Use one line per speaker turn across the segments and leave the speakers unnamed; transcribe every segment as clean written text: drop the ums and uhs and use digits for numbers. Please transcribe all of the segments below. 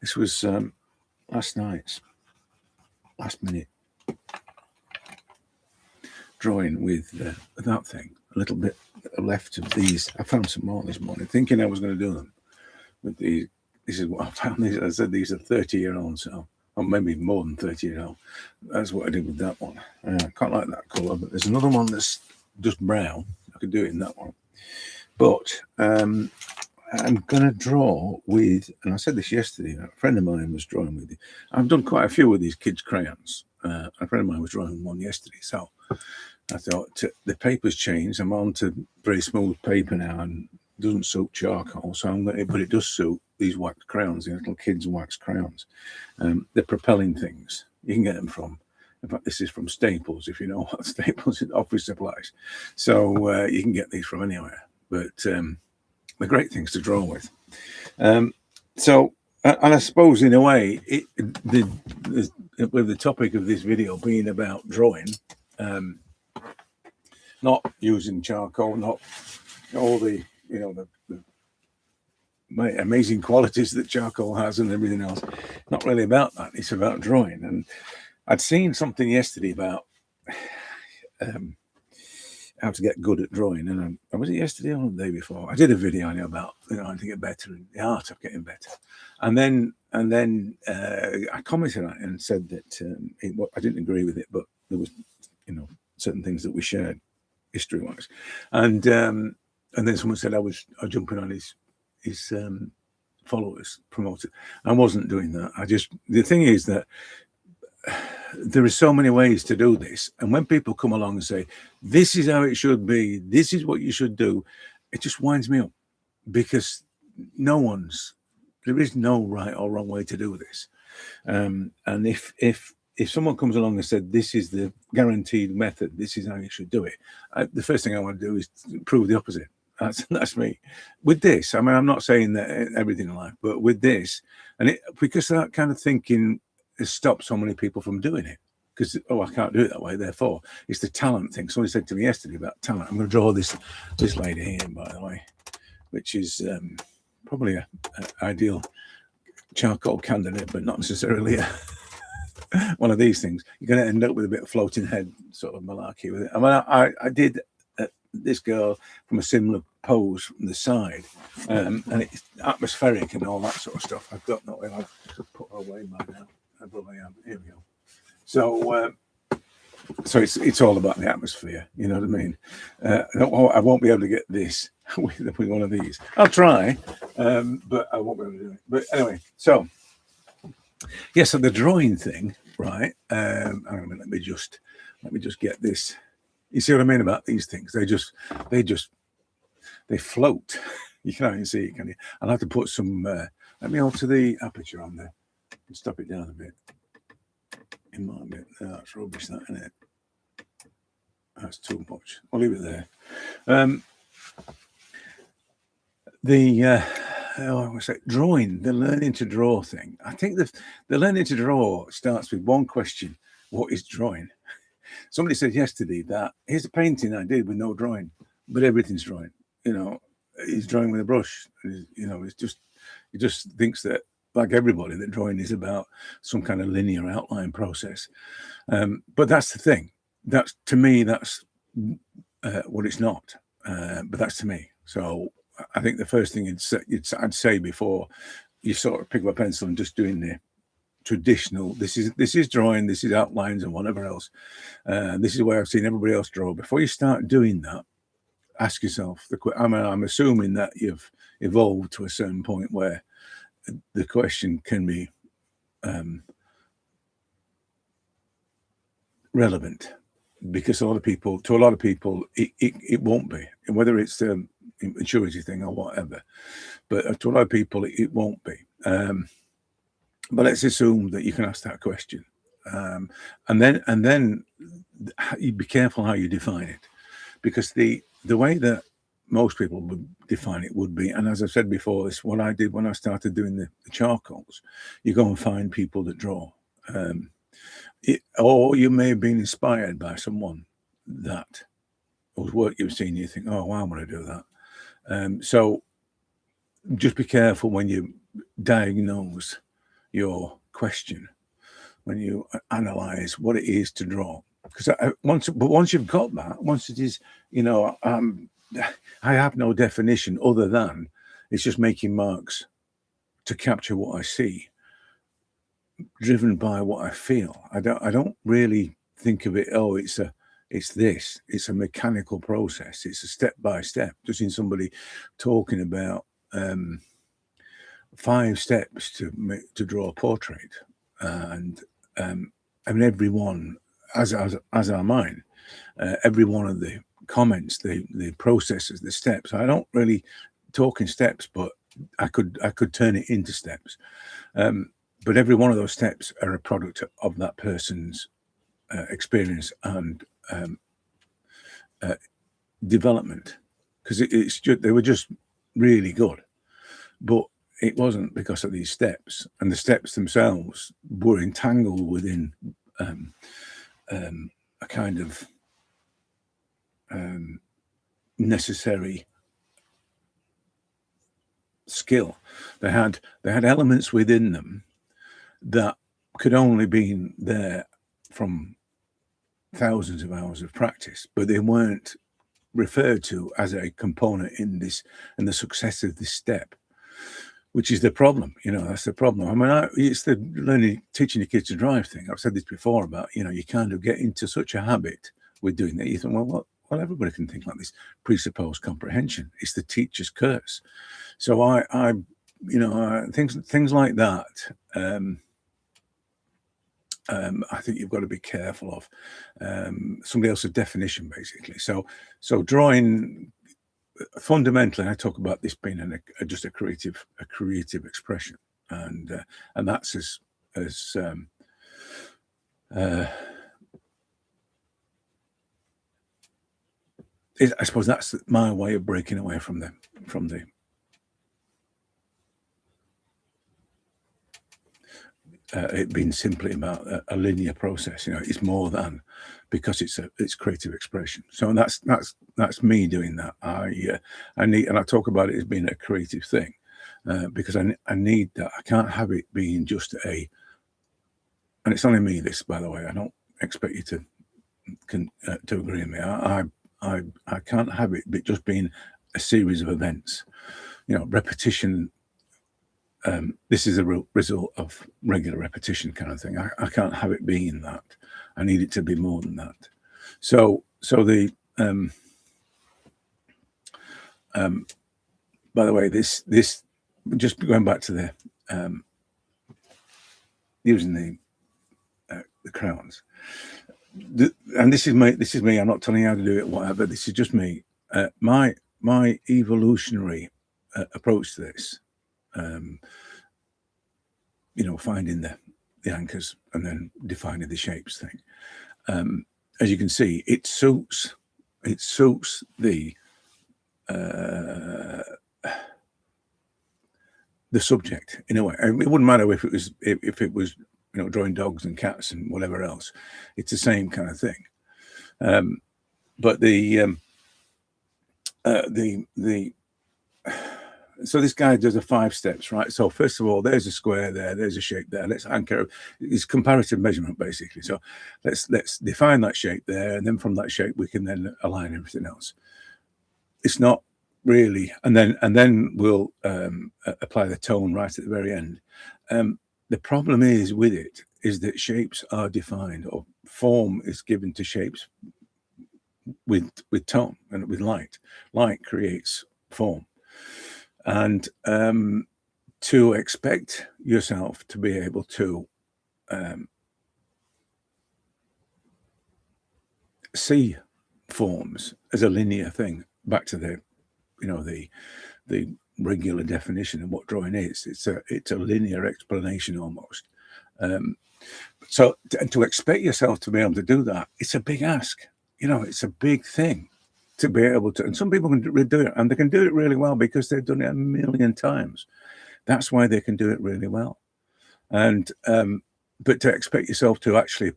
This was last night's last minute drawing with that thing. A little bit left of these. I found some more this morning, thinking I was going to do them with these. This is what I found. These, I said these are 30-year-old, so or maybe more than 30-year-old. That's what I did with that one. I quite like that colour, but there's another one that's just brown. I could do it in that one, but I'm going to draw with, and I said this yesterday, a friend of mine was drawing with it. I've done quite a few with these kids' crayons. A friend of mine was drawing one yesterday, so I thought the paper's changed. I'm on to very smooth paper now, and it doesn't suit charcoal, so I'm going to, but it does suit these wax crayons, these little kids' wax crayons. They're propelling things. You can get them from, in fact, this is from Staples, if you know what Staples is, office supplies. So you can get these from anywhere, but they're great things to draw with. So, and I suppose in a way, with the topic of this video being about drawing, not using charcoal, not all the, you know, the amazing qualities that charcoal has and everything else. Not really about that. It's about drawing. And I'd seen something yesterday about how to get good at drawing, and was it yesterday or the day before? I did a video about, you know, how to get better and the art of getting better, and then I commented on it and said that I didn't agree with it, but there was, you know, certain things that we shared history-wise, and then someone said I was jumping on his followers, promoted. I wasn't doing that. The thing is that there are so many ways to do this, and when people come along and say this is how it should be, this is what you should do, it just winds me up, because there is no right or wrong way to do this. And if someone comes along and said this is the guaranteed method, this is how you should do it, the first thing I want to do is prove the opposite. That's me. With this, I mean, I'm not saying that everything in life, but with this, and because that kind of thinking has stopped so many people from doing it, because I can't do it that way, therefore it's the talent thing. Somebody said to me yesterday about talent. I'm going to draw this lady here, by the way, which is probably an ideal charcoal candidate, but not necessarily one of these things. You're going to end up with a bit of floating head sort of malarkey with it. I mean, I did this girl from a similar pose from the side, and it's atmospheric and all that sort of stuff. I don't know if I've put her away by now. I probably am. Here we go. So it's all about the atmosphere. You know what I mean? I won't be able to get this with one of these. I'll try, but I won't be able to do it. But anyway, so yeah. So the drawing thing, right? Hang on a minute. Let me just get this. You see what I mean about these things? They float. You can't even see it, can you? I'll have to put some. Let me alter the aperture on there and stop it down a bit. It might be. That's rubbish, that, isn't it? That's too much. I'll leave it there. I want to say drawing, the learning to draw thing. I think the learning to draw starts with one question: what is drawing? Somebody said yesterday that here's a painting I did with no drawing, but everything's drawing. You know, he's drawing with a brush. You know, he just thinks that, like everybody, that drawing is about some kind of linear outline process. But that's the thing. That's, to me, that's what it's not. But that's to me. So I think the first thing I'd say before you sort of pick up a pencil and just doing the traditional, this is drawing, this is outlines and whatever else, this is where I've seen everybody else draw. Before you start doing that, ask yourself I'm assuming that you've evolved to a certain point where the question can be relevant, because to a lot of people it won't be, whether it's a maturity thing or whatever, but to a lot of people it won't be. But let's assume that you can ask that question, and then you be careful how you define it, because the way that most people would define it would be, and as I've said before, it's what I did when I started doing the charcoals. You go and find people that draw, or you may have been inspired by someone that whose work you've seen. You think, oh, wow, I'm going to do that. So just be careful when you diagnose your question, when you analyze what it is to draw. Because once you've got that, once it is, I have no definition other than it's just making marks to capture what I see, driven by what I feel. I don't really think of it, oh, it's this. It's a mechanical process. It's a step by step. Just in somebody talking about 5 steps to draw a portrait, and everyone, as are mine, every one of the comments, the processes, the steps. I don't really talk in steps, but I could turn it into steps. But every one of those steps are a product of that person's experience and development, because they were just really good, but it wasn't because of these steps, and the steps themselves were entangled within a kind of necessary skill. They had elements within them that could only be there from thousands of hours of practice, but they weren't referred to as a component in the success of this step, which is the problem. That's the problem. I mean, it's the teaching your kids to drive thing. I've said this before about, you kind of get into such a habit with doing that. You think, well, everybody can think like this. Presupposed comprehension. It's the teacher's curse. So things like that. I think you've got to be careful of somebody else's definition, basically. So drawing, fundamentally, I talk about this being just a creative expression, and that's as I suppose that's my way of breaking away from the it being simply about a linear process. It's more than, because it's creative expression. So that's me doing that. I need, and I talk about it as being a creative thing, because I need that. I can't have it being just and it's only me, this, by the way. I don't expect you to agree with me. I can't have it just being a series of events. Repetition. This is a result of regular repetition, kind of thing. I can't have it being that. I need it to be more than that. So the by the way, this just going back to the using the crowns, and this is me. I'm not telling you how to do it, whatever. This is just me. My evolutionary approach to this. Finding the anchors and then defining the shapes thing. As you can see, it suits the subject in a way. It wouldn't matter if it was drawing dogs and cats and whatever else. It's the same kind of thing. But so this guy does 5 steps, right? So first of all, there's a square there, there's a shape there. Let's anchor. It's comparative measurement, basically. So let's define that shape there, and then from that shape we can then align everything else. It's not really, and then we'll apply the tone right at the very end. The problem is with it is that shapes are defined, or form is given to shapes with tone and with light. Light creates form. And to expect yourself to be able to see forms as a linear thing, back to the regular definition of what drawing is. It's a linear explanation almost. So to expect yourself to be able to do that, it's a big ask. It's a big thing. To be able to, and some people can do it, and they can do it really well because they've done it 1,000,000 times. That's why they can do it really well. And but to expect yourself to actually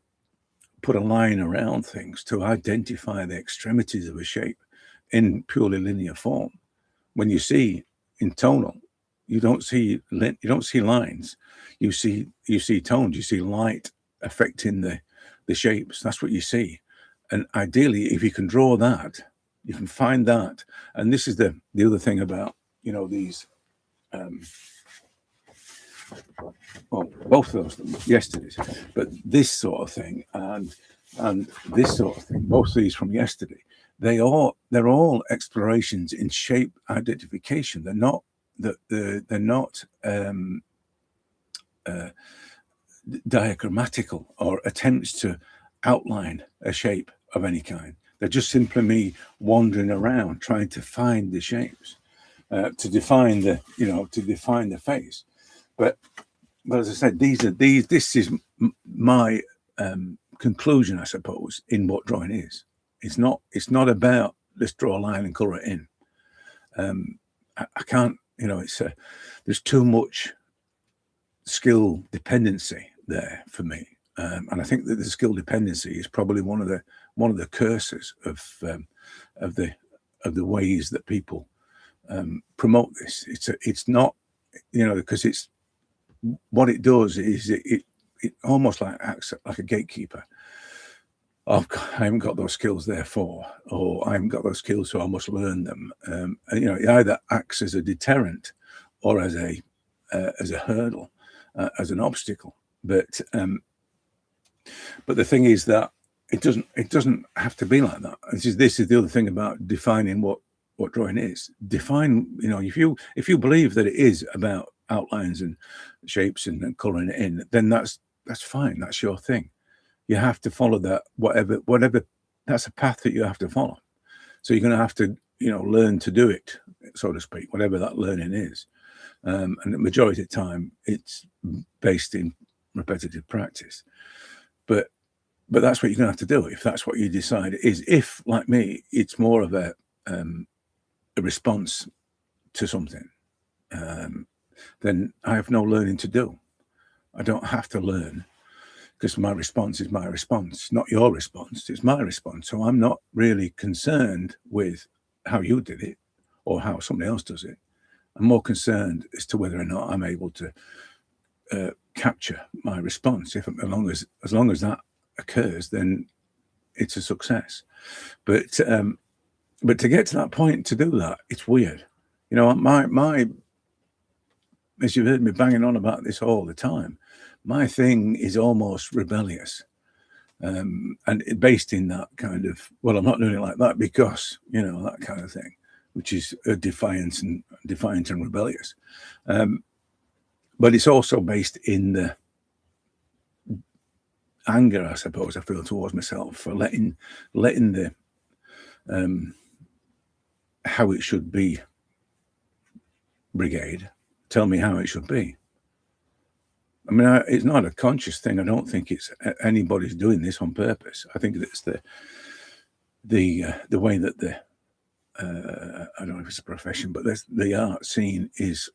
put a line around things, to identify the extremities of a shape in purely linear form, when you see in tonal, you don't see lines. You see tones. You see light affecting the shapes. That's what you see. And ideally, if you can draw that, you can find that. And this is the other thing about, you know, these. Well, both of those yesterday's, but this sort of thing and this sort of thing, both of these from yesterday, they're all explorations in shape identification. They're not diagrammatical or attempts to outline a shape of any kind. They're just simply me wandering around trying to find the shapes, to define the face. But as I said, this is my conclusion, I suppose, in what drawing is. It's not about let's draw a line and color it in. I can't, there's too much skill dependency there for me, and I think that the skill dependency is probably one of the curses of the ways that people promote this. It's not, because it's what it does is it almost like acts like a gatekeeper. I haven't got those skills, therefore, or I haven't got those skills, so I must learn them. It either acts as a deterrent or as a hurdle, as an obstacle. But the thing is that it doesn't have to be like that. This is the other thing about defining what drawing is. Define, if you believe that it is about outlines and shapes and coloring it in, then that's fine. That's your thing. You have to follow that, whatever. That's a path that you have to follow. So you're going to have to, learn to do it, so to speak, whatever that learning is. And the majority of the time, it's based in repetitive practice. But that's what you're going to have to do if that's what you decide it is. If, like me, it's more of a response to something, then I have no learning to do. I don't have to learn, because my response is my response, not your response. It's my response. So I'm not really concerned with how you did it or how somebody else does it. I'm more concerned as to whether or not I'm able to capture my response. As long as that occurs, then it's a success. But to get to that point, to do that, it's weird. My as you've heard me banging on about this all the time, my thing is almost rebellious, and based in that kind of, well, I'm not doing it like that because, that kind of thing, which is defiant and rebellious. But it's also based in the anger, I suppose, I feel towards myself for letting the how it should be brigade tell me how it should be. I mean, it's not a conscious thing. I don't think it's anybody's doing this on purpose. I think it's the way that I don't know if it's a profession, but the art scene is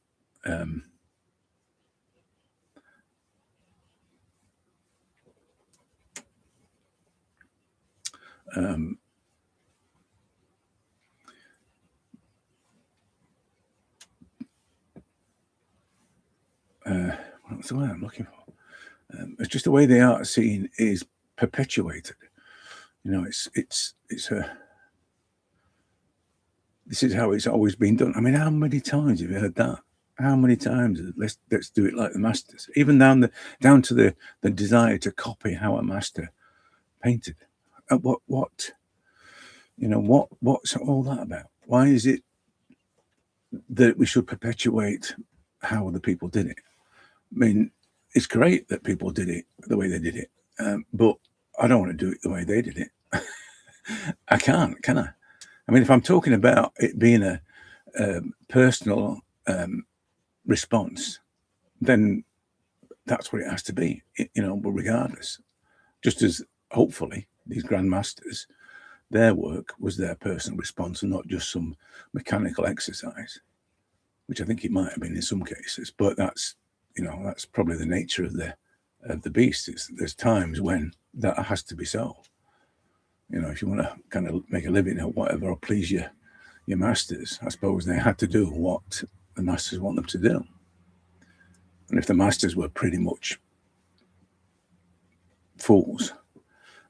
what's the word I'm looking for? It's just the way the art scene is perpetuated. This is how it's always been done. I mean, how many times have you heard that? How many times? Let's do it like the masters. Even down to the desire to copy how a master painted. What's all that about? Why is it that we should perpetuate how other people did it? I mean, it's great that people did it the way they did it, but I don't want to do it the way they did it. I can't, can I? I mean, if I'm talking about it being a personal response, then that's what it has to be, but regardless. Just as, hopefully, these grandmasters, their work was their personal response and not just some mechanical exercise, which I think it might have been in some cases, but that's probably the nature of the beast. There's times when that has to be so. If you want to kind of make a living or whatever, or please your masters, I suppose they had to do what the masters want them to do. And if the masters were pretty much fools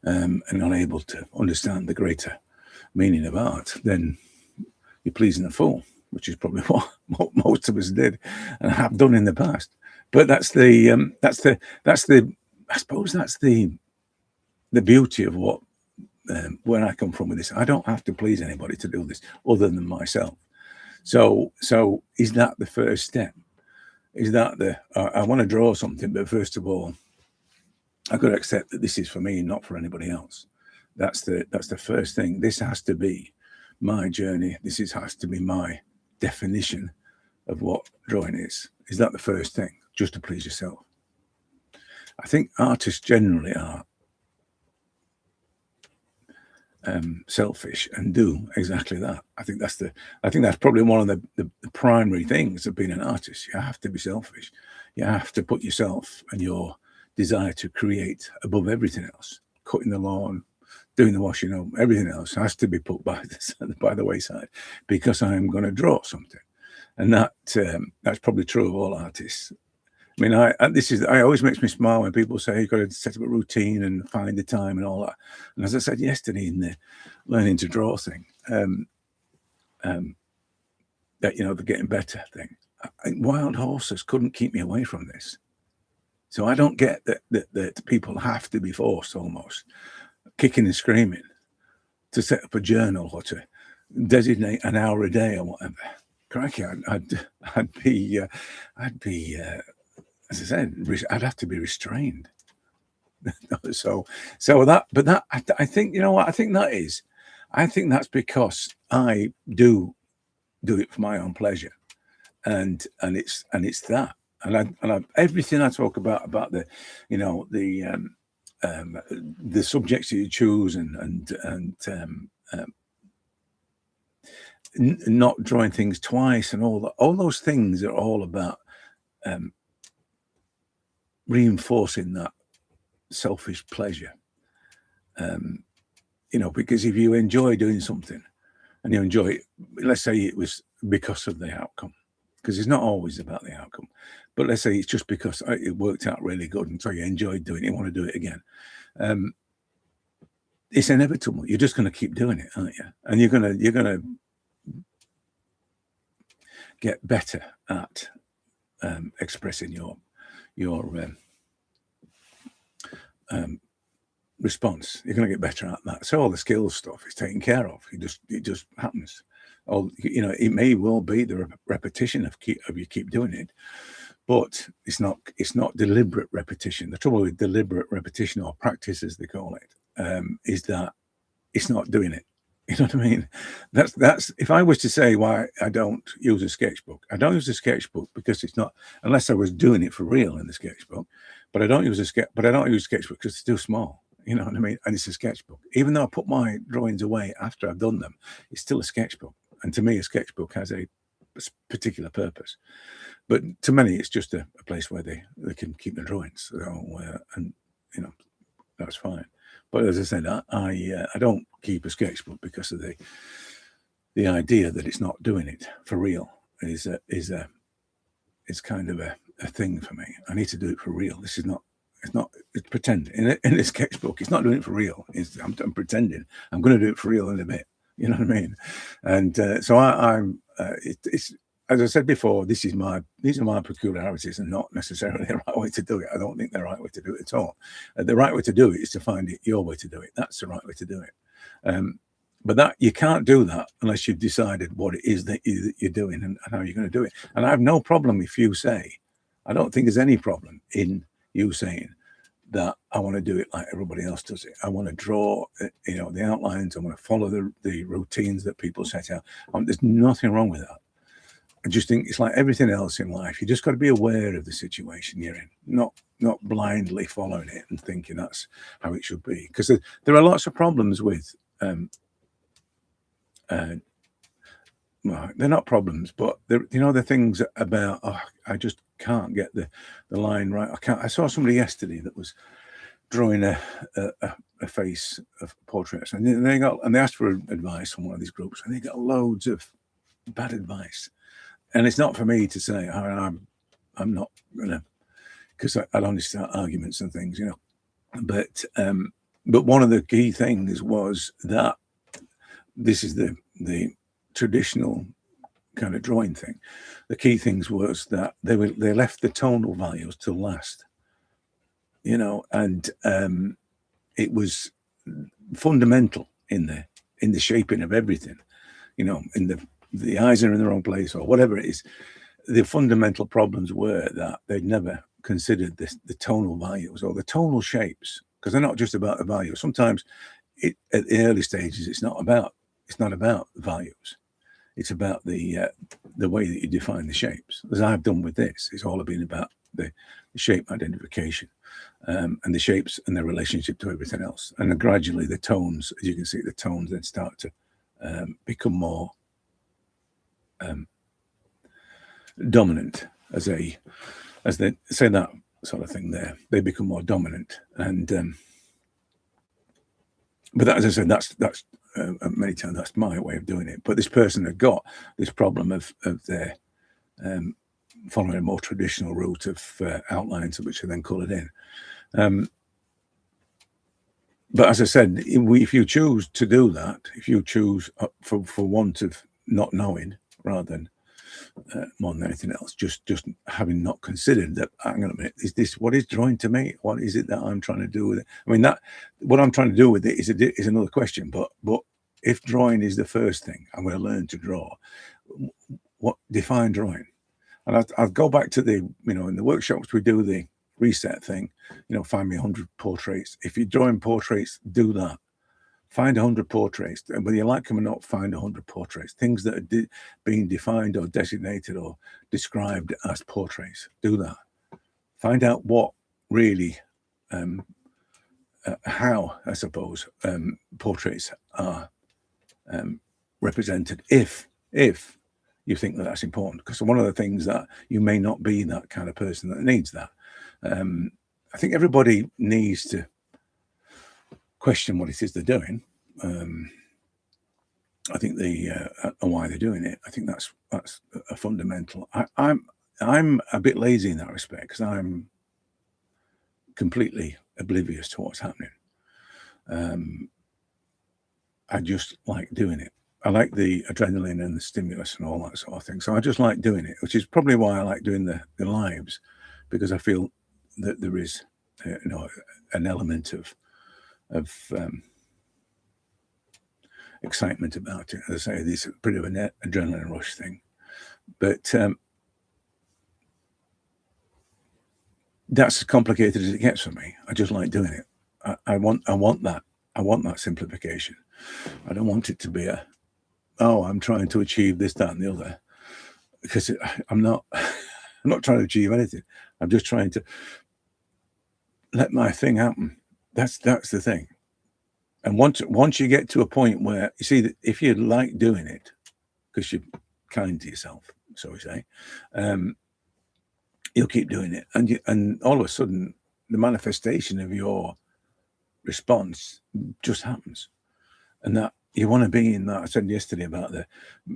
and unable to understand the greater meaning of art, then you're pleasing a fool, which is probably what most of us did and have done in the past. But that's the I suppose that's the beauty of what where I come from with this. I don't have to please anybody to do this other than myself. So is that the first step? Is that I want to draw something, but first of all, I've got to accept that this is for me, not for anybody else. That's the first thing. This has to be my journey. Has to be my definition of what drawing is. Is that the first thing? Just to please yourself. I think artists generally are selfish and do exactly that. I think that's probably one of the primary things of being an artist. You have to be selfish. You have to put yourself and your desire to create above everything else. Cutting the lawn, doing the washing up, everything else has to be put by the wayside because I am going to draw something, and that's probably true of all artists. I mean, I always makes me smile when people say you've got to set up a routine and find the time and all that. And as I said yesterday in the learning to draw thing, that the getting better thing, wild horses couldn't keep me away from this. So I don't get that people have to be forced almost kicking and screaming to set up a journal or to designate an hour a day or whatever. Crikey, I'd be as I said, I'd have to be restrained. so that I think, you know what I think that is. I think that's because I do it for my own pleasure, and it's that, and I everything I talk about the, the subjects that you choose and not drawing things twice and all those things are all about reinforcing that selfish pleasure. Because if you enjoy doing something and you enjoy it, let's say it was because of the outcome, because it's not always about the outcome, but let's say it's just because it worked out really good and so you enjoyed doing it, you want to do it again. It's inevitable. You're just going to keep doing it, aren't you? And you're going to get better at expressing your response. You're going to get better at that. So all the skills stuff is taken care of. It just happens. It may well be the repetition of you keep doing it, but it's not deliberate repetition. The trouble with deliberate repetition, or practice as they call it, is that it's not doing it. You know what I mean? That's if I was to say why I don't use a sketchbook. I don't use a sketchbook because it's not, unless I was doing it for real in the sketchbook. But I don't use a sketchbook because it's too small. You know what I mean? And it's a sketchbook. Even though I put my drawings away after I've done them, it's still a sketchbook. And to me, a sketchbook has a particular purpose. But to many, it's just a place where they can keep their drawings. So, that's fine. But as I said, I don't keep a sketchbook because of the idea that it's not doing it for real is kind of a thing for me. I need to do it for real. This is not. It's pretend. In a sketchbook, it's not doing it for real. I'm pretending. I'm going to do it for real in a bit. You know what I mean? And so it's as I said before. These are my peculiarities, and not necessarily the right way to do it. I don't think they're the right way to do it at all. The right way to do it is to find your way to do it. That's the right way to do it. But that you can't do that unless you've decided what it is that you're doing and how you're going to do it. And I have no problem if you say, I don't think there's any problem in you saying that I want to do it like everybody else does it. I want to draw, the outlines. I want to follow the routines that people set out. There's nothing wrong with that. I just think it's like everything else in life. You just got to be aware of the situation you're in, not blindly following it and thinking that's how it should be. Because there are lots of problems with, well, they're not problems, but the things about, I just can't get the line right. I saw somebody yesterday that was drawing a face of portraits, and they asked for advice from one of these groups, and they got loads of bad advice. And it's not for me to say I'm not gonna, because I'd only start arguments and things, you know. But one of the key things was that this is the traditional kind of drawing thing. The key things was that they left the tonal values to last, you know, and it was fundamental in the shaping of everything, you know, in the eyes are in the wrong place or whatever it is. The fundamental problems were that they'd never considered the tonal values or the tonal shapes, because they're not just about the value. Sometimes at the early stages, it's not about values. It's about the way that you define the shapes. As I've done with this, it's all been about the shape identification and the shapes and their relationship to everything else. And then gradually the tones, as you can see, the tones then start to become more dominant as they say that sort of thing there. They become more dominant. And but that, as I said, that's many times that's my way of doing it. But this person had got this problem of their following a more traditional route of outlines, which are then coloured in. But as I said, if you choose to do that, if you choose for want of not knowing, rather than more than anything else, just having not considered that, hang on a minute, is this what is drawing to me? What is it that I'm trying to do with it? I mean, that what I'm trying to do with it is another question. But if drawing is the first thing I'm going to learn to draw, what define drawing? And I'll go back to the, you know, in the workshops we do the reset thing, you know, find me 100 portraits. If you're drawing portraits, do that. Find 100 portraits, and whether you like them or not, find 100 portraits, things that are being defined or designated or described as portraits. Do that. Find out what really, how, I suppose, portraits are represented, if you think that that's important. Because one of the things that you may not be that kind of person that needs that. I think everybody needs to question what it is they're doing. I think and why they're doing it. I think that's a fundamental. I'm a bit lazy in that respect, because I'm completely oblivious to what's happening. I just like doing it. I like the adrenaline and the stimulus and all that sort of thing. So I just like doing it, which is probably why I like doing the lives, because I feel that there is, you know, an element of excitement about it. As I say, this is a bit of an adrenaline rush thing, but that's as complicated as it gets for me. I just like doing it. I want that simplification. I don't want it to be I'm trying to achieve this, that, and the other, because I'm not trying to achieve anything. I'm just trying to let my thing happen. That's the thing. And once you get to a point where you see that if you like doing it, because you're kind to yourself, so we say, you'll keep doing it, and all of a sudden the manifestation of your response just happens. And that you want to be in that. I said yesterday about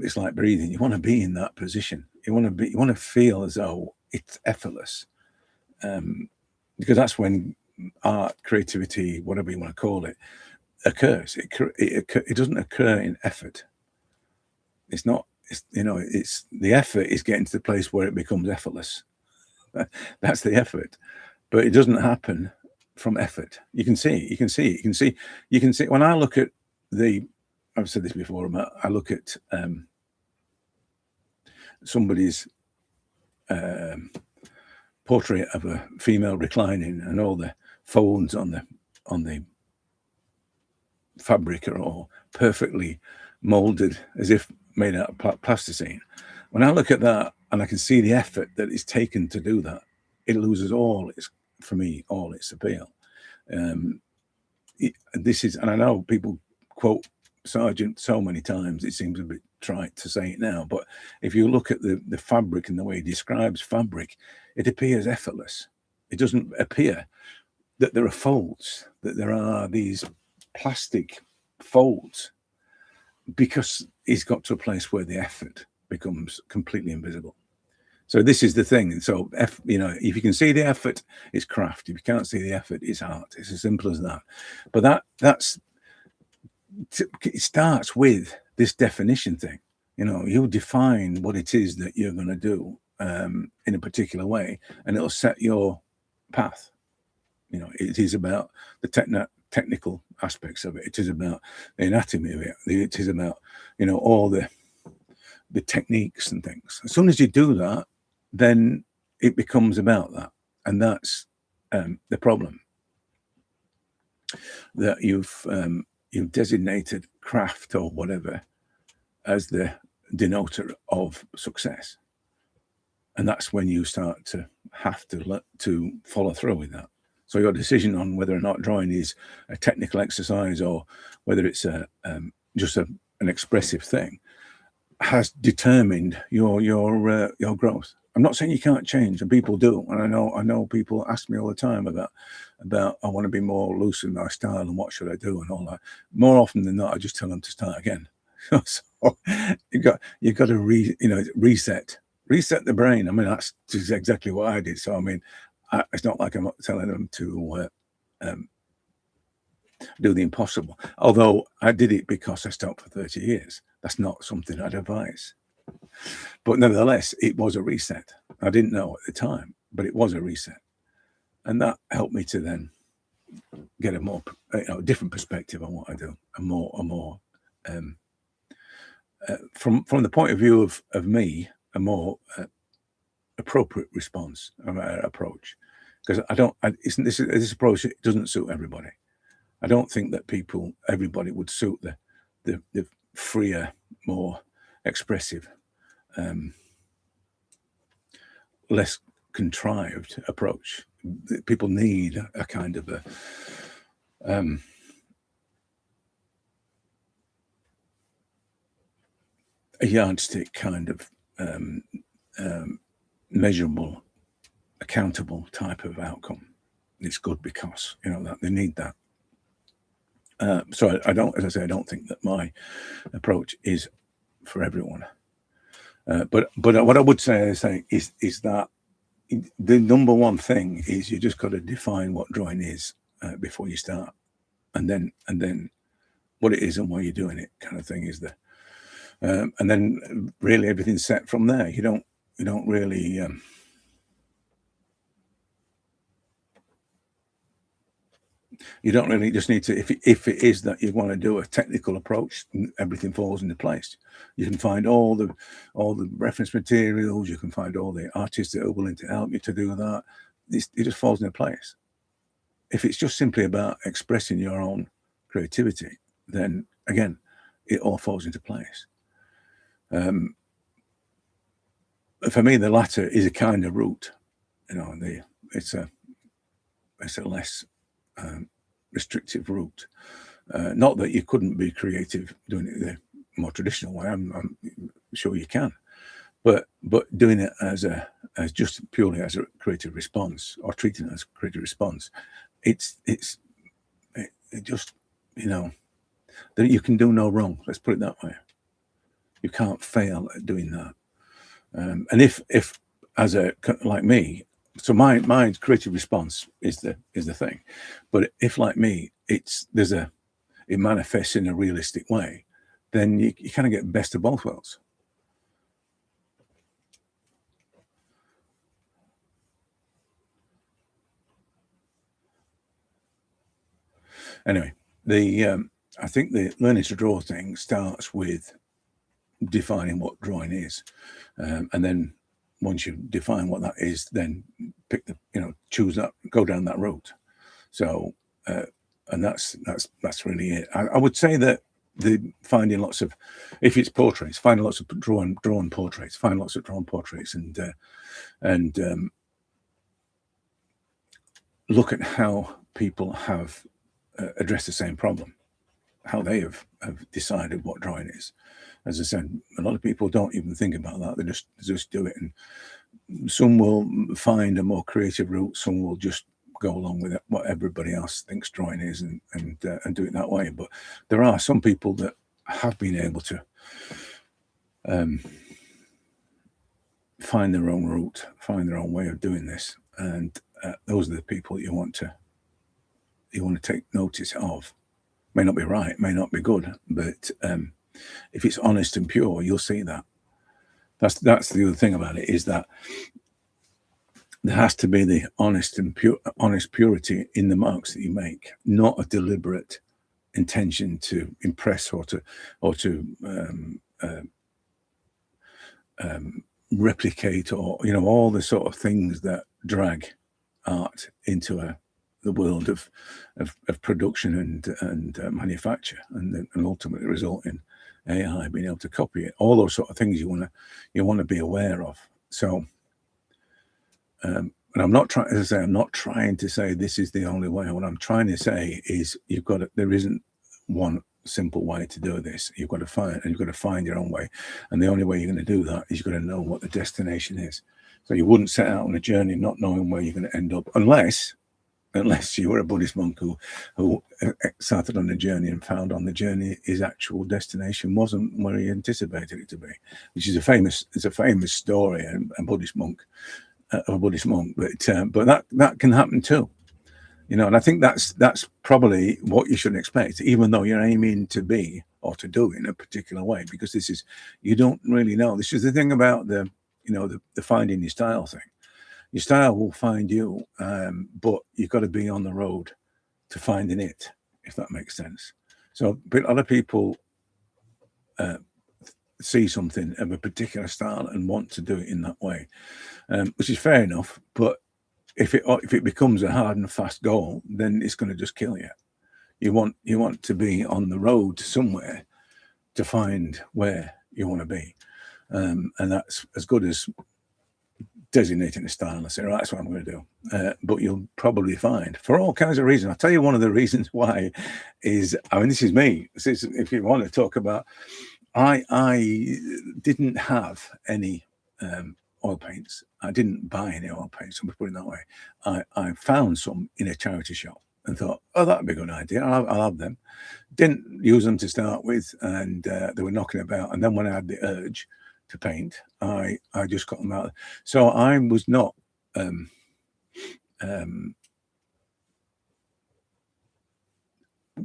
it's like breathing. You want to be in that position. You want to feel as though it's effortless, because that's when art, creativity, whatever you want to call it, occurs. It doesn't occur in effort. It's not. It's the effort is getting to the place where it becomes effortless. That's the effort, but it doesn't happen from effort. You can see. When I look at I've said this before. I look at somebody's portrait of a female reclining, and all the folds on the fabric are all perfectly molded, as if made out of plasticine. When I look at that and I can see the effort that is taken to do that, it loses all its appeal. This is, and I know people quote Sargent so many times, it seems a bit trite to say it now, but if you look at the fabric and the way he describes fabric, it appears effortless. It doesn't appear that there are folds, that there are these plastic folds, because he's got to a place where the effort becomes completely invisible. So this is the thing. So if you can see the effort, it's craft. If you can't see the effort, it's art. It's as simple as that. But it starts with this definition thing. You define what it is that you're going to do in a particular way, and it'll set your path. It is about the technical aspects of it. It is about the anatomy of it. It is about all the techniques and things. As soon as you do that, then it becomes about that, and that's the problem. That you've designated craft or whatever as the denoter of success, and that's when you start to have to follow through with that. So your decision on whether or not drawing is a technical exercise or whether it's just an expressive thing has determined your growth. I'm not saying you can't change, and people do, and I know people ask me all the time about I want to be more loose in my style and what should I do and all that. More often than not, I just tell them to start again. So you got to reset the brain. I mean, that's just exactly what I did. So I mean, it's not like I'm not telling them to do the impossible. Although I did it because I stopped for 30 years. That's not something I'd advise. But nevertheless, it was a reset. I didn't know at the time, but it was a reset. And that helped me to then get a more different perspective on what I do, a more from the point of view of me, a more appropriate response approach. Because this approach, it doesn't suit everybody. I don't think that everybody would suit the freer, more expressive, less contrived approach. People need a kind of a yardstick kind of measurable, accountable type of outcome. It's good because that they need that. So I don't, as I say, I don't think that my approach is for everyone. But what I would say is that the number one thing is you just got to define what drawing is before you start, and then what it is and why you're doing it, kind of thing, is and then really everything's set from there. You don't really just need to, if it is that you want to do a technical approach, everything falls into place. You can find all the reference materials, you can find all the artists that are willing to help you to do that. It just falls into place. If it's just simply about expressing your own creativity, then again, it all falls into place. For me, the latter is a kind of route. It's a less restrictive route. Not that you couldn't be creative doing it the more traditional way. I'm sure you can, but doing it as just purely as a creative response, or treating it as a creative response, it just that you can do no wrong. Let's put it that way. You can't fail at doing that. And if as like me. So my creative response is the thing, but if like me, it manifests in a realistic way, then you kind of get best of both worlds. Anyway, I think the learning to draw thing starts with defining what drawing is, and then once you define what that is, then pick choose that, go down that route. So, and that's really it. I would say that finding lots of, if it's portraits, find lots of drawn portraits, find lots of drawn portraits, and look at how people have addressed the same problem, how they have decided what drawing is. As I said, a lot of people don't even think about that. They just do it, and some will find a more creative route. Some will just go along with it, what everybody else thinks drawing is, and do it that way. But there are some people that have been able to find their own route, find their own way of doing this, and those are the people you want to take notice of. May not be right, may not be good, but if it's honest and pure, you'll see that. That's the other thing about it, is that there has to be the honest purity in the marks that you make, not a deliberate intention to impress or to replicate, or all the sort of things that drag art into the world of production and manufacture, and ultimately result in AI being able to copy it. All those sort of things you want to be aware of. So, and I'm not trying, as I say, I'm not trying to say this is the only way. What I'm trying to say is there isn't one simple way to do this. You've got to find your own way, and the only way you're going to do that is you've got to know what the destination is. So you wouldn't set out on a journey not knowing where you're going to end up, unless you were a Buddhist monk who started on a journey and found on the journey his actual destination wasn't where he anticipated it to be, which is a famous story, a Buddhist monk, but that can happen too. And I think that's probably what you should expect, even though you're aiming to be or to do in a particular way, because you don't really know. This is the thing about the finding your style thing. Your style will find you, but you've got to be on the road to finding it, if that makes sense. So a lot of people see something of a particular style and want to do it in that way, which is fair enough. But if it becomes a hard and fast goal, then it's going to just kill you. You want to be on the road somewhere to find where you want to be, and that's as good as designating a style and say, right, that's what I'm going to do. But you'll probably find, for all kinds of reasons. I'll tell you one of the reasons why is, this is me. If you want to talk about, I didn't have any oil paints. I didn't buy any oil paints, so put it that way. I found some in a charity shop and thought, oh, that'd be a good idea. I'll have them. Didn't use them to start with, and they were knocking about. And then when I had the urge to paint, I just got them out. So I was not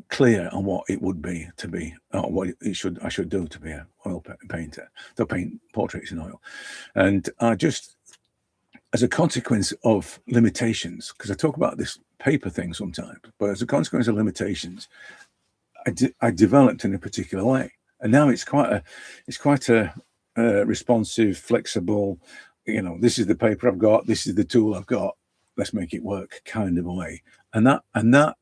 clear on what it would be to be, what I should do to be an oil painter, to paint portraits in oil. And I just, as a consequence of limitations, because I talk about this paper thing sometimes, but as a consequence of limitations, I developed in a particular way, and now it's quite a responsive, flexible. This is the paper I've got. This is the tool I've got. Let's make it work, kind of a way. And that,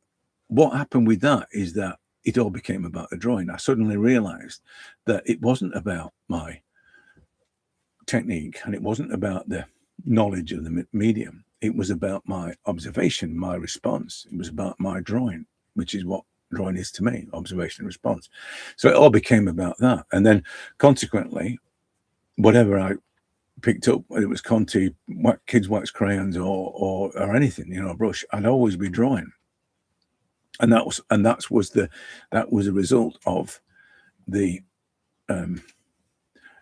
what happened with that is that it all became about the drawing. I suddenly realized that it wasn't about my technique, and it wasn't about the knowledge of the medium. It was about my observation, my response. It was about my drawing, which is what drawing is to me, observation and response. So it all became about that. And then consequently, whatever I picked up, whether it was Conti, kids' wax crayons or anything, a brush, I'd always be drawing. And that was a result of the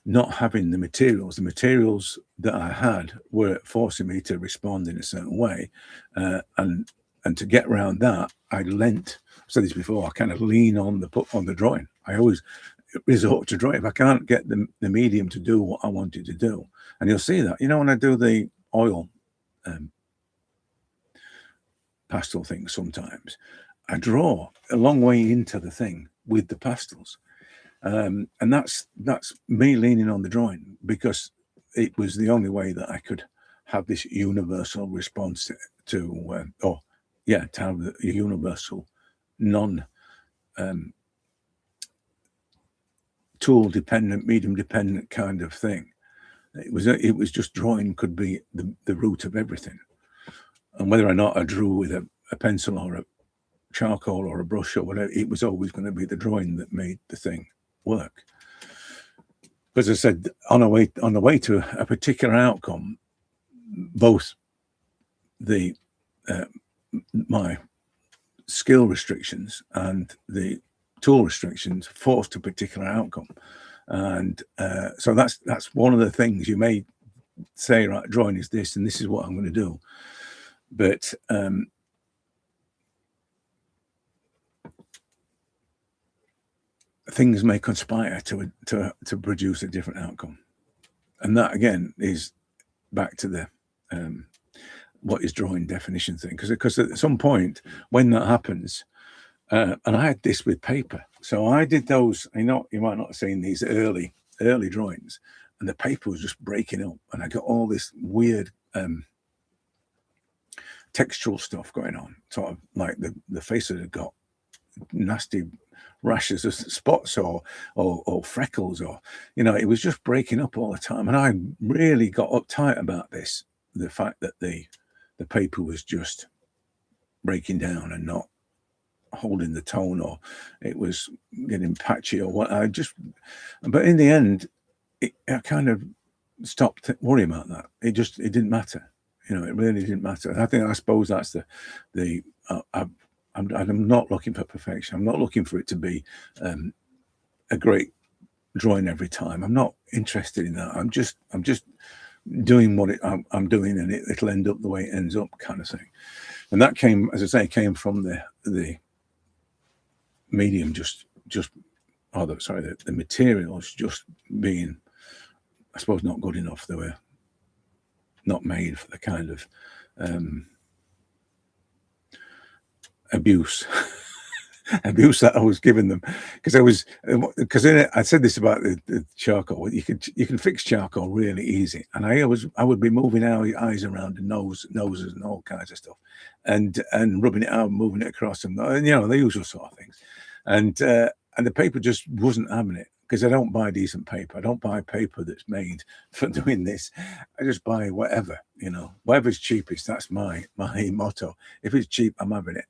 not having the materials. The materials that I had were forcing me to respond in a certain way, and to get around that, I lent. I've said this before. I kind of lean on the drawing. I always resort to drawing. If I can't get the medium to do what I want it to do, and you'll see that, when I do the oil pastel thing, sometimes I draw a long way into the thing with the pastels. And that's me leaning on the drawing, because it was the only way that I could have this universal response to have a universal, non tool dependent, medium dependent kind of thing. It was just drawing could be the root of everything, and whether or not I drew with a pencil or a charcoal or a brush or whatever, it was always going to be the drawing that made the thing work. As I said, on the way to a particular outcome, both the my skill restrictions and the tool restrictions forced a particular outcome, and so that's one of the things. You may say, right, drawing is this, and this is what I'm going to do. But things may conspire to produce a different outcome, and that again is back to the what is drawing definition thing, because at some point when that happens, and I had this with paper, so I did those. You might not have seen these early drawings, and the paper was just breaking up, and I got all this weird textural stuff going on, sort of like the faces had got nasty rashes of spots or freckles, or it was just breaking up all the time, and I really got uptight about this, the fact that the paper was just breaking down and not holding the tone, or it was getting patchy or what. But in the end, I kind of stopped worrying about that. It didn't matter. It really didn't matter. I suppose that's I'm not looking for perfection. I'm not looking for it to be a great drawing every time. I'm not interested in that. I'm just doing what I'm doing, and it'll end up the way it ends up, kind of thing. And that came, as I say, from the medium the materials just being, I suppose, not good enough. They were not made for the kind of abuse that I was giving them, because I said this about the charcoal. You can fix charcoal really easy, and I would be moving our eyes around and noses and all kinds of stuff, and rubbing it out, moving it across, and the usual sort of things, and the paper just wasn't having it, because I don't buy decent paper. I don't buy paper that's made for doing this. I just buy whatever, whatever's cheapest. That's my motto. If it's cheap, I'm having it,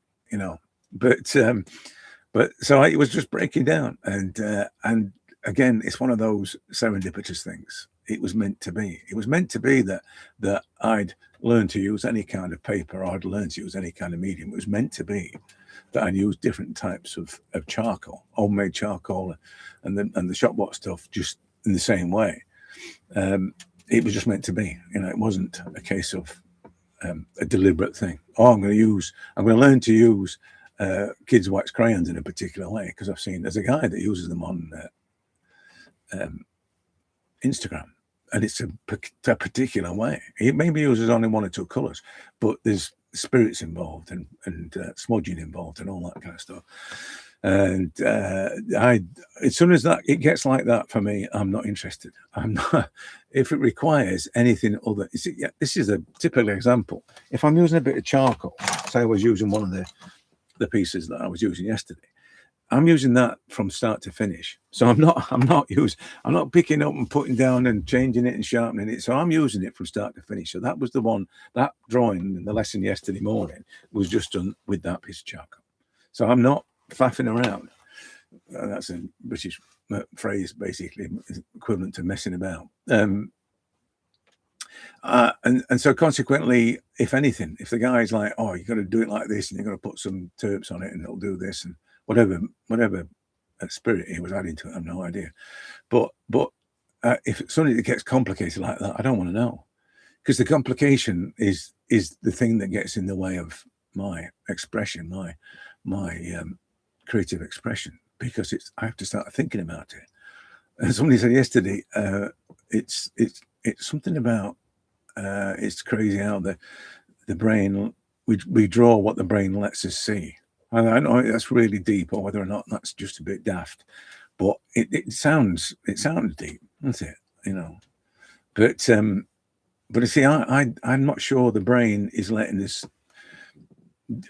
But so it was just breaking down, and again, it's one of those serendipitous things. It was meant to be. It was meant to be that I'd learn to use any kind of paper, or I'd learn to use any kind of medium. It was meant to be that I'd use different types of charcoal, homemade charcoal, and the shop bought stuff just in the same way. It was just meant to be. It wasn't a case of a deliberate thing. I'm going to learn to use kids' wax crayons in a particular way, because I've seen there's a guy that uses them on Instagram, and it's a particular way. He maybe uses only one or two colors, but there's spirits involved and smudging involved and all that kind of stuff. And as soon as that it gets like that for me, I'm not interested. I'm not. If it requires anything other, this is a typical example. If I'm using a bit of charcoal, say I was using one of the pieces that I was using yesterday, I'm using that from start to finish. So I'm not picking up and putting down and changing it and sharpening it. So I'm using it from start to finish. So that was that drawing in the lesson yesterday morning was just done with that piece of charcoal. So I'm not faffing around. That's a British phrase, basically equivalent to messing about. And so consequently, if anything, if the guy's like, oh, you got to do it like this, and you're going to put some terps on it, and it'll do this, and whatever spirit he was adding to it, I have no idea. But if suddenly it gets complicated like that, I don't want to know, because the complication is the thing that gets in the way of my expression, my creative expression, because I have to start thinking about it. And somebody said yesterday, it's something about it's crazy how the brain, we draw what the brain lets us see. I don't know if that's really deep or whether or not that's just a bit daft, but it sounds deep, doesn't it? But you see, I'm not sure the brain is letting us.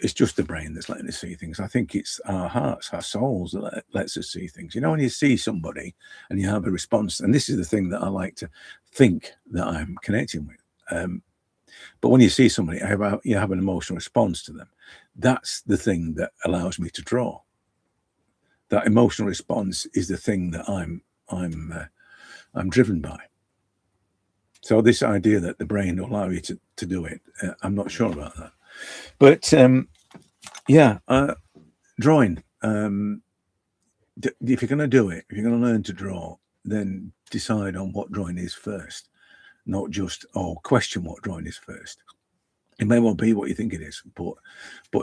It's just the brain that's letting us see things. I think it's our hearts, our souls that lets us see things. When you see somebody and you have a response, and this is the thing that I like to think that I'm connecting with. But when you see somebody, you have an emotional response to them. That's the thing that allows me to draw. That emotional response is the thing that I'm driven by. So this idea that the brain will allow you to do it, I'm not sure about that. But drawing. If you're going to do it, if you're going to learn to draw, then decide on what drawing is first. not just, question what drawing is first. It may well be what you think it is, but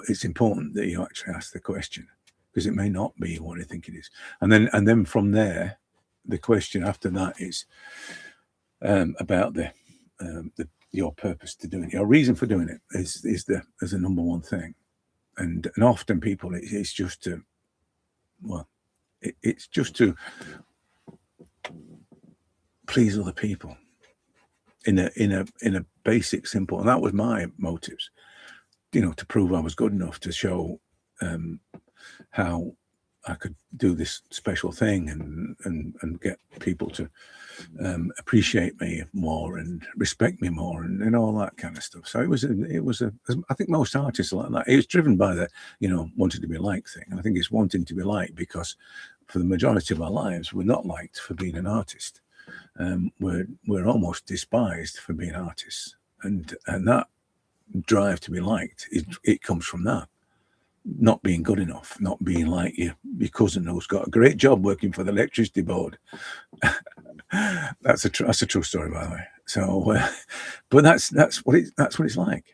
it's important that you actually ask the question, because it may not be what you think it is. And then from there, the question after that is about your purpose to doing it. Your reason for doing it is the number one thing. And often people, it's just to, it's just to please other people in a basic, simple, and that was my motives, to prove I was good enough, to show how I could do this special thing and get people to appreciate me more and respect me more and all that kind of stuff. So it was I think most artists are like that. It was driven by the wanting to be liked thing, and I think it's wanting to be liked because for the majority of our lives we're not liked for being an artist. We're almost despised for being artists, and that drive to be liked, it comes from that. Not being good enough, not being like your cousin who's got a great job working for the electricity board. That's a true story, by the way. So, but that's what it's like.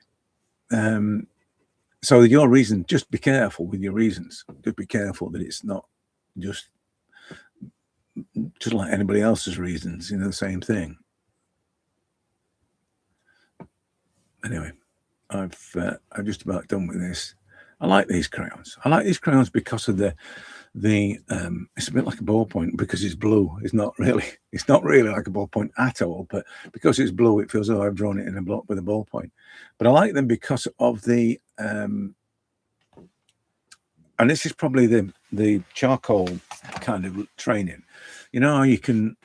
So your reason, just be careful with your reasons. Just be careful that it's not just like anybody else's reasons. The same thing. Anyway, I've just about done with this. I like these crayons. I like these crayons because of the it's a bit like a ballpoint because it's blue. It's not really like a ballpoint at all, but because it's blue, it feels I've drawn it in a block with a ballpoint. But I like them because of the and this is probably the charcoal kind of training. You can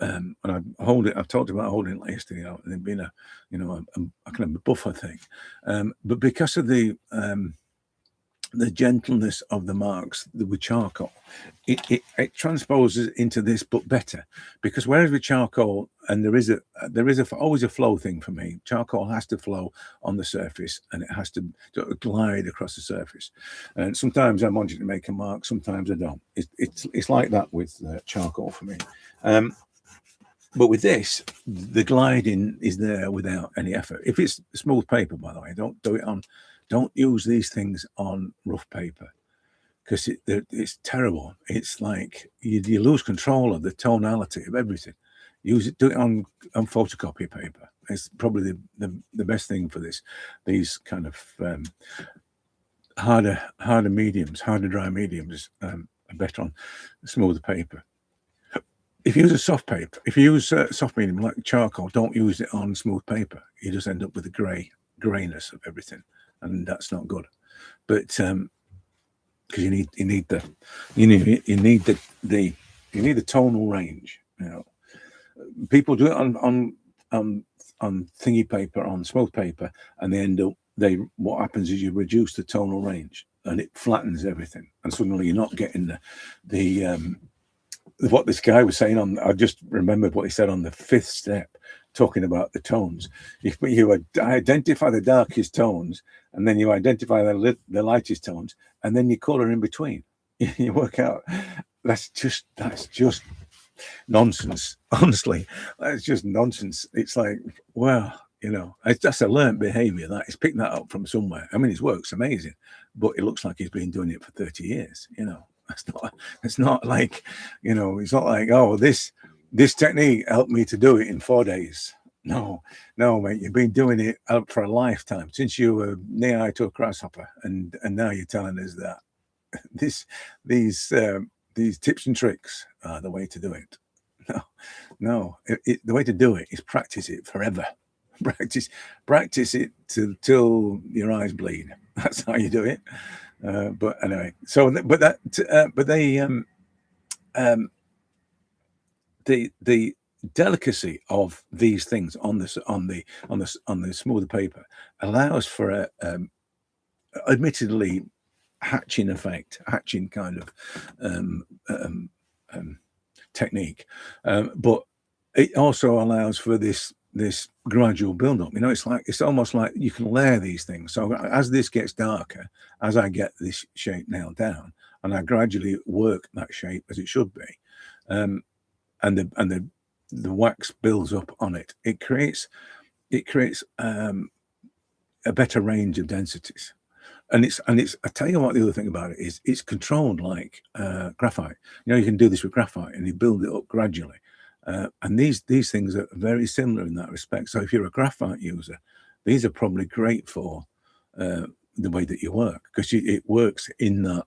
and I've talked about holding it yesterday, and being a kind of a buffer thing, but because of the gentleness of the marks with charcoal, it transposes into this, but better, because whereas with charcoal, and there is always a flow thing for me. Charcoal has to flow on the surface, and it has to sort of glide across the surface. And sometimes I want you to make a mark, sometimes I don't. It's like that with charcoal for me. But with this, the gliding is there without any effort. If it's smooth paper, by the way, don't use these things on rough paper, because it's terrible. It's like you lose control of the tonality of everything. Do it on photocopy paper. It's probably the best thing for this. These kind of harder mediums, harder dry mediums are better on smoother paper. If you use a soft paper, if you use a soft medium like charcoal, don't use it on smooth paper. You just end up with the grayness of everything, and that's not good. But because you need the tonal range. People do it on thingy paper, on smooth paper, and what happens is you reduce the tonal range and it flattens everything, and suddenly you're not getting the what this guy was saying I just remembered what he said on the 5th step, talking about the tones. You identify the darkest tones, and then you identify the lightest tones, and then you color in between. You work out. That's just nonsense. Honestly, that's just nonsense. It's like, well, that's a learned behavior. That he's picked that up from somewhere. I mean, his work's amazing, but it looks like he's been doing it for 30 years. It's not like, it's not like, oh, this technique helped me to do it in 4 days. No, mate, you've been doing it for a lifetime, since you were knee-high to a grasshopper, and now you're telling us that these tips and tricks are the way to do it. No, the way to do it is practice it forever. Practice it till your eyes bleed. That's how you do it. But anyway, so the delicacy of these things on the smoother paper allows for admittedly hatching kind of technique, but it also allows for this gradual build-up. It's almost like you can layer these things. So as this gets darker, as I get this shape nailed down, and I gradually work that shape as it should be, and the the wax builds up on it, it creates a better range of densities. And it's I tell you what, the other thing about it is it's controlled like graphite. You know, you can do this with graphite and you build it up gradually. And these things are very similar in that respect. So if you're a graphite user, these are probably great for the way that you work, because it works in that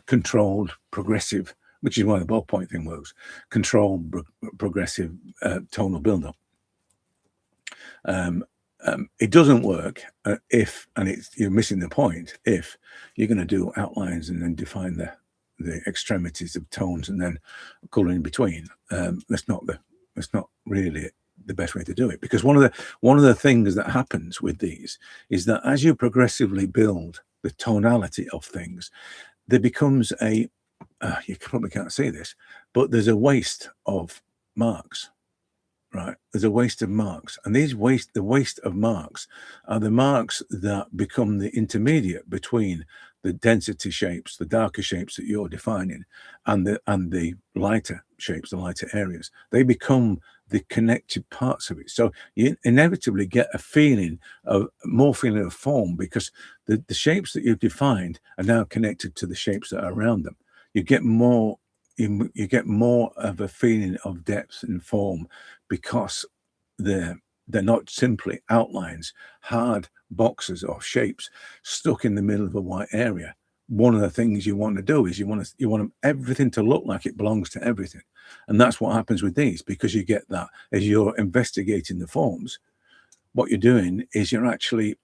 controlled progressive, which is why the ballpoint thing works, controlled progressive tonal build-up. It doesn't work if, and you're missing the point, if you're going to do outlines and then define the extremities of tones and then color in between. That's not really the best way to do it, because one of the things that happens with these is that as you progressively build the tonality of things, there becomes a you probably can't see this, but there's a waste of marks. Right, there's a waste of marks, and the waste of marks are the marks that become the intermediate between the density shapes, the darker shapes that you're defining, and the lighter shapes, the lighter areas. They become the connected parts of it. So you inevitably get more feeling of form, because the shapes that you've defined are now connected to the shapes that are around them. You get more of a feeling of depth and form, because they're not simply outlines, hard boxes or shapes stuck in the middle of a white area. One of the things you want to do is you want everything to look like it belongs to everything, and that's what happens with these, because you get that as you're investigating the forms. What you're doing is you're actually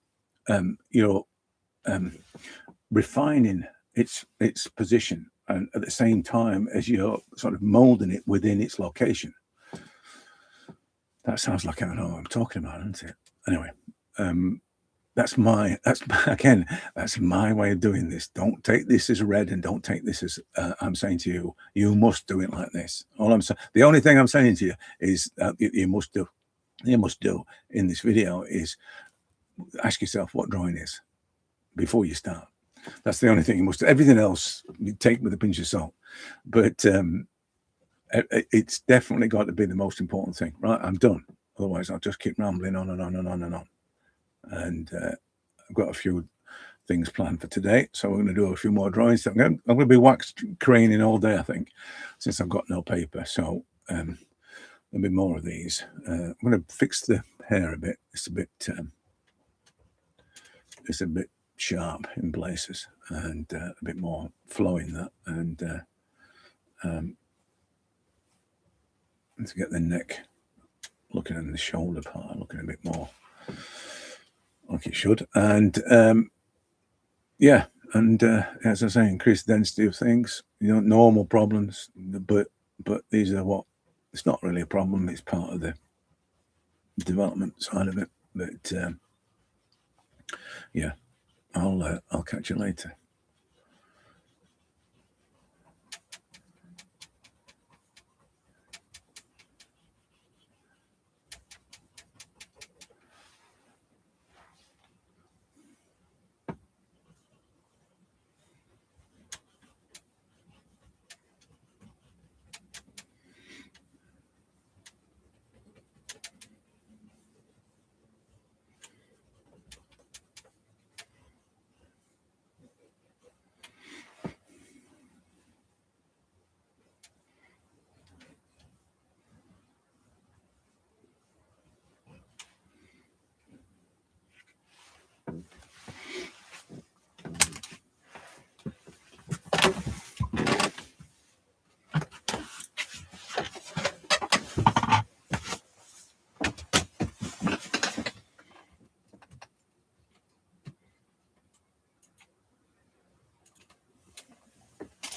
refining its position, and at the same time as you're sort of molding it within its location. That sounds like I don't know what I'm talking about, doesn't it? Anyway, that's my way of doing this. Don't take this as read, and don't take this as I'm saying to you, you must do it like this. The only thing I'm saying to you is that you must do in this video is ask yourself what drawing is before you start. That's the only thing you must do. Everything else you take with a pinch of salt, but it's definitely got to be the most important thing. Right, I'm done. Otherwise, I'll just keep rambling on and on and on and on. And I've got a few things planned for today, so we're going to do a few more drawings. I'm going to be wax craning all day, I think, since I've got no paper. So there'll be more of these. I'm going to fix the hair a bit. It's a bit sharp in places, and a bit more flow in that, and to get the neck looking, and the shoulder part looking a bit more like it should, and yeah, and as I say, increase the density of things. Normal problems, but these are what, it's not really a problem, it's part of the development side of it. But yeah, I'll catch you later.